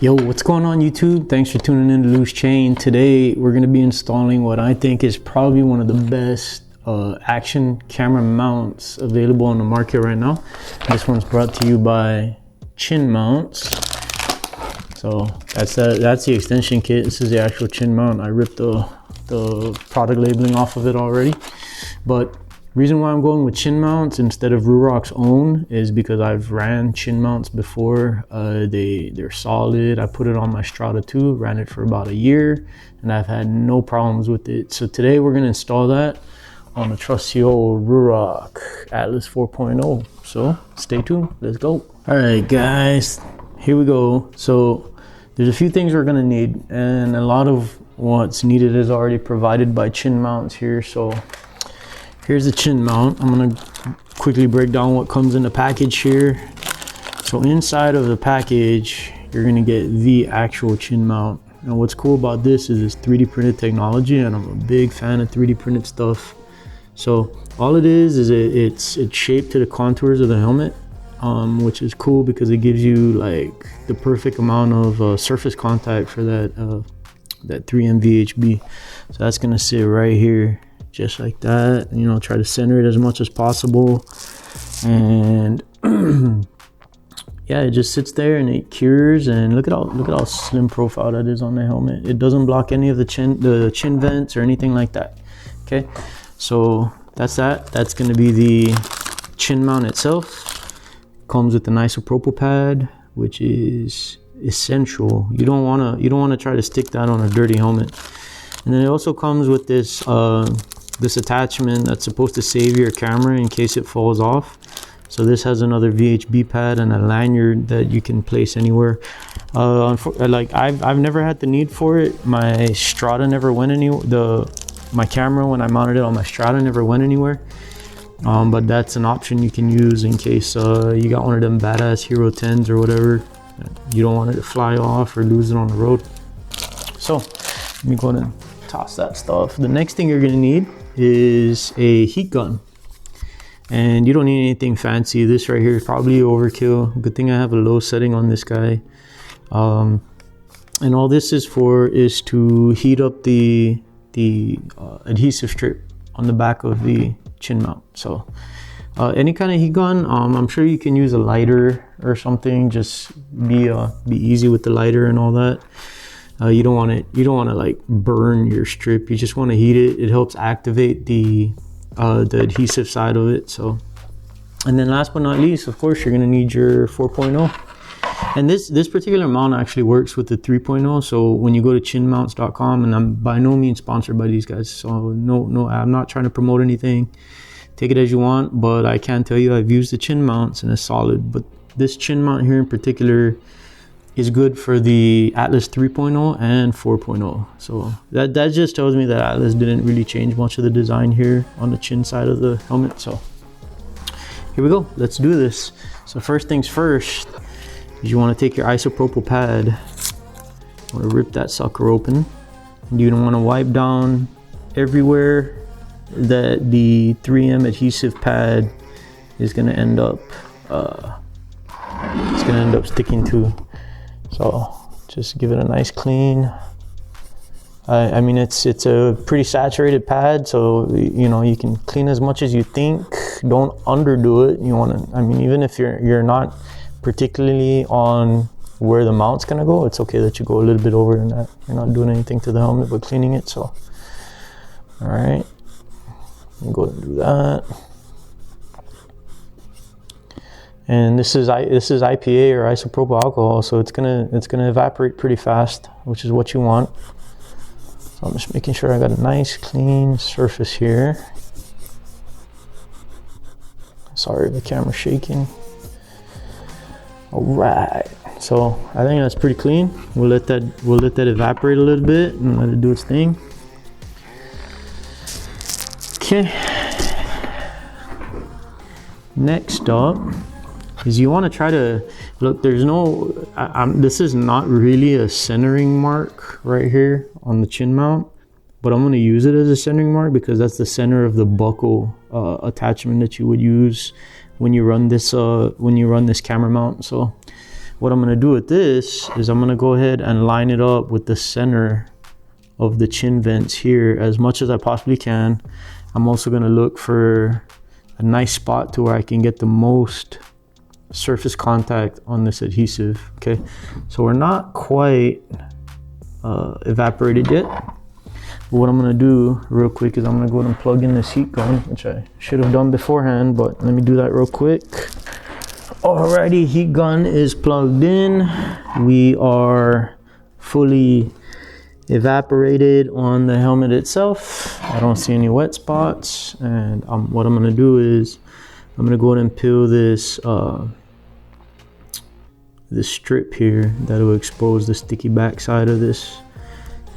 Yo, what's going on YouTube? Thanks for tuning in to Loose Chain. Today we're going to be installing what I think is probably one of the best action camera mounts available on the market right now. This one's brought to you by Chinmounts. So that's the extension kit. This is the actual Chinmount. I ripped the product labeling off of it already. But reason why I'm going with Chinmounts instead of Ruroc's own is because I've ran Chinmounts before. They're solid. I put it on my Strata 2, ran it for about a year, and I've had no problems with it. So today we're gonna install that on the trusty old Ruroc Atlas 4.0. So stay tuned, let's go. All right guys, here we go. So there's a few things we're gonna need, and a lot of what's needed is already provided by Chinmounts here. So here's the chin mount. I'm gonna quickly break down what comes in the package here. So inside of the package, you're gonna get the actual chin mount. And what's cool about this is it's 3D printed technology, and I'm a big fan of 3D printed stuff. So all it is it's shaped to the contours of the helmet, which is cool because it gives you like the perfect amount of surface contact for that 3M VHB. So that's gonna sit right here, just like that. You know, try to center it as much as possible, and yeah, it just sits there and it cures. And look at how slim profile that is on the helmet. It doesn't block any of the chin vents or anything like that. Okay, so that's going to be the chin mount itself. Comes with an isopropyl pad, which is essential. You don't want to try to stick that on a dirty helmet. And then it also comes with this this attachment that's supposed to save your camera in case it falls off. So this has another VHB pad and a lanyard that you can place anywhere. Like I've never had the need for it. My Strata never went anywhere. My camera, when I mounted it on my Strata, never went anywhere. But that's an option you can use in case you got one of them badass Hero 10s or whatever. You don't want it to fly off or lose it on the road. So let me go ahead and toss that stuff. The next thing you're gonna need is a heat gun, and you don't need anything fancy. This right here is probably overkill. Good thing I have a low setting on this guy. And all this is for is to heat up the adhesive strip on the back of the chin mount. So any kind of heat gun, I'm sure you can use a lighter or something. Just be easy with the lighter and all that. You don't want to like burn your strip. You just want to heat it. It helps activate the adhesive side of it. So, and then last but not least, of course, you're going to need your 4.0. And this particular mount actually works with the 3.0. So when you go to chinmounts.com, and I'm by no means sponsored by these guys, so no, I'm not trying to promote anything. Take it as you want, but I can tell you I've used the chin mounts and it's solid. But this chin mount here in particular is good for the Atlas 3.0 and 4.0. So that just tells me that Atlas didn't really change much of the design here on the chin side of the helmet. So here we go, let's do this. So first things first is you want to take your isopropyl pad. You want to rip that sucker open. And you don't want to wipe down everywhere that the 3M adhesive pad is going to end up sticking to. So just give it a nice clean. I mean, it's a pretty saturated pad, so you know you can clean as much as you think. Don't underdo it. You want to. I mean, even if you're not particularly on where the mount's gonna go, it's okay that you go a little bit over than that. You're not doing anything to the helmet but cleaning it. So, all right, go ahead and do that. And this is IPA or isopropyl alcohol, so it's gonna evaporate pretty fast, which is what you want. So I'm just making sure I got a nice clean surface here. Sorry, the camera's shaking. All right, so I think that's pretty clean. We'll let that evaporate a little bit and let it do its thing. Okay. Next up is you want to try to look. There's no. This is not really a centering mark right here on the chin mount, but I'm going to use it as a centering mark because that's the center of the buckle attachment that you would use when you run this camera mount. So what I'm gonna do with this is I'm gonna go ahead and line it up with the center of the chin vents here as much as I possibly can. I'm also gonna look for a nice spot to where I can get the most surface contact on this adhesive, okay? So we're not quite evaporated yet. But what I'm gonna do real quick is I'm gonna go ahead and plug in this heat gun, which I should have done beforehand, but let me do that real quick. Alrighty, heat gun is plugged in. We are fully evaporated on the helmet itself. I don't see any wet spots, and what I'm gonna do is I'm gonna go ahead and peel this this strip here that will expose the sticky back side of this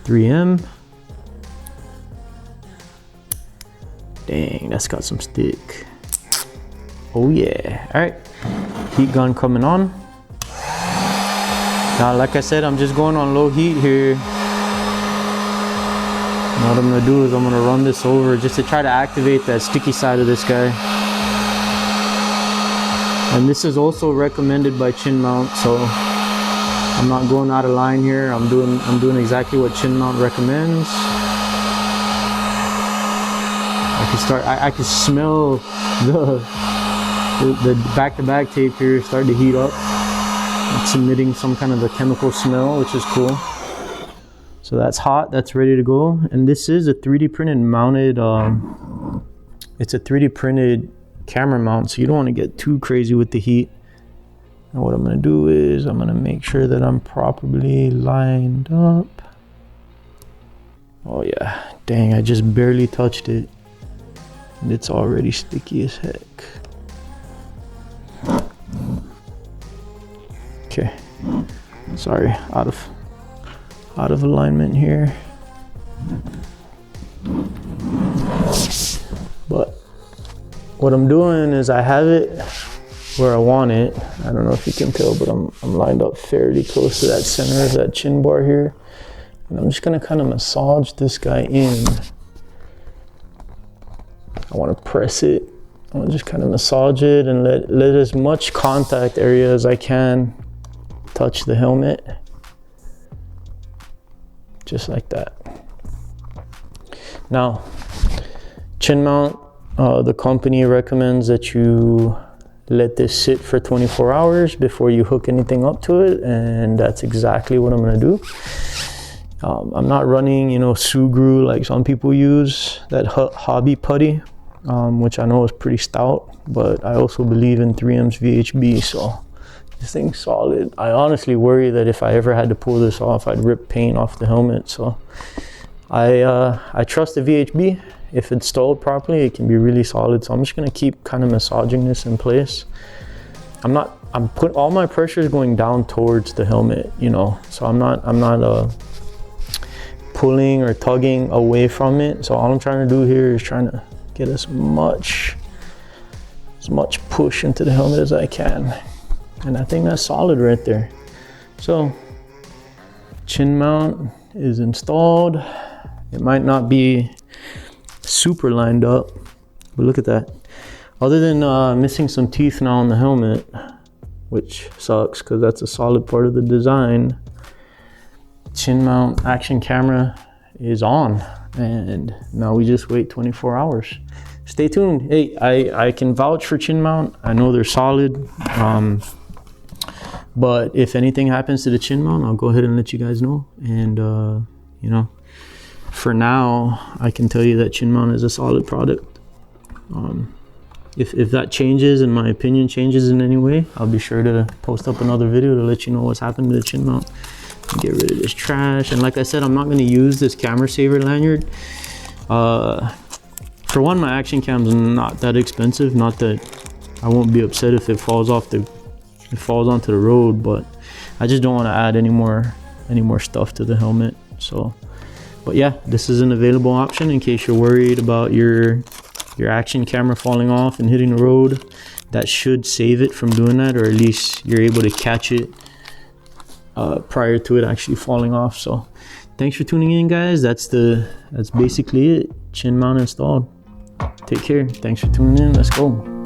3M. Dang, that's got some stick. Oh yeah. All right, heat gun coming on. Now, like I said, I'm just going on low heat here. And what I'm gonna do is I'm gonna run this over just to try to activate that sticky side of this guy. And this is also recommended by Chinmount, so I'm not going out of line here. I'm doing exactly what Chinmount recommends. I can smell the back-to-back tape here starting to heat up. It's emitting some kind of a chemical smell, which is cool. So that's hot, that's ready to go. And this is a 3D printed mounted, it's a 3D printed camera mount, so you don't want to get too crazy with the heat. And what I'm gonna do is I'm gonna make sure that I'm properly lined up. Oh yeah, dang, I just barely touched it. And it's already sticky as heck. Okay, sorry, out of alignment here. But what I'm doing is I have it where I want it. I don't know if you can tell, but I'm lined up fairly close to that center of that chin bar here. And I'm just gonna kind of massage this guy in. I want to press it. I want to just kind of massage it and let as much contact area as I can touch the helmet. Just like that. Now, Chinmount, the company recommends that you let this sit for 24 hours before you hook anything up to it, and that's exactly what I'm gonna do. I'm not running, Sugru like some people use, that hobby putty, which I know is pretty stout, but I also believe in 3M's VHB, so this thing's solid. I honestly worry that if I ever had to pull this off, I'd rip paint off the helmet. So I trust the VHB. If it's installed properly, it can be really solid. So I'm just gonna keep kind of massaging this in place. I'm putting all my pressure is going down towards the helmet, so I'm not pulling or tugging away from it. So all I'm trying to do here is trying to get as much push into the helmet as I can. And I think that's solid right there. So chin mount is installed. It might not be super lined up, but look at that. Other than missing some teeth now on the helmet, which sucks because that's a solid part of the design, chin mount action camera is on, and now we just wait 24 hours. Stay tuned. Hey, I can vouch for Chinmount. I know they're solid. But if anything happens to the Chinmount, I'll go ahead and let you guys know. And, for now, I can tell you that Chinmount is a solid product. If that changes and my opinion changes in any way, I'll be sure to post up another video to let you know what's happened to the Chinmount. Get rid of this trash. And like I said, I'm not going to use this camera saver lanyard. For one, my action cam's not that expensive. Not that I won't be upset if it falls onto the road, but I just don't want to add any more stuff to the helmet. So, but yeah, this is an available option in case you're worried about your action camera falling off and hitting the road. That should save it from doing that, or at least you're able to catch it prior to it actually falling off. So thanks for tuning in, guys. That's basically it. Chin mount installed. Take care. Thanks for tuning in. Let's go.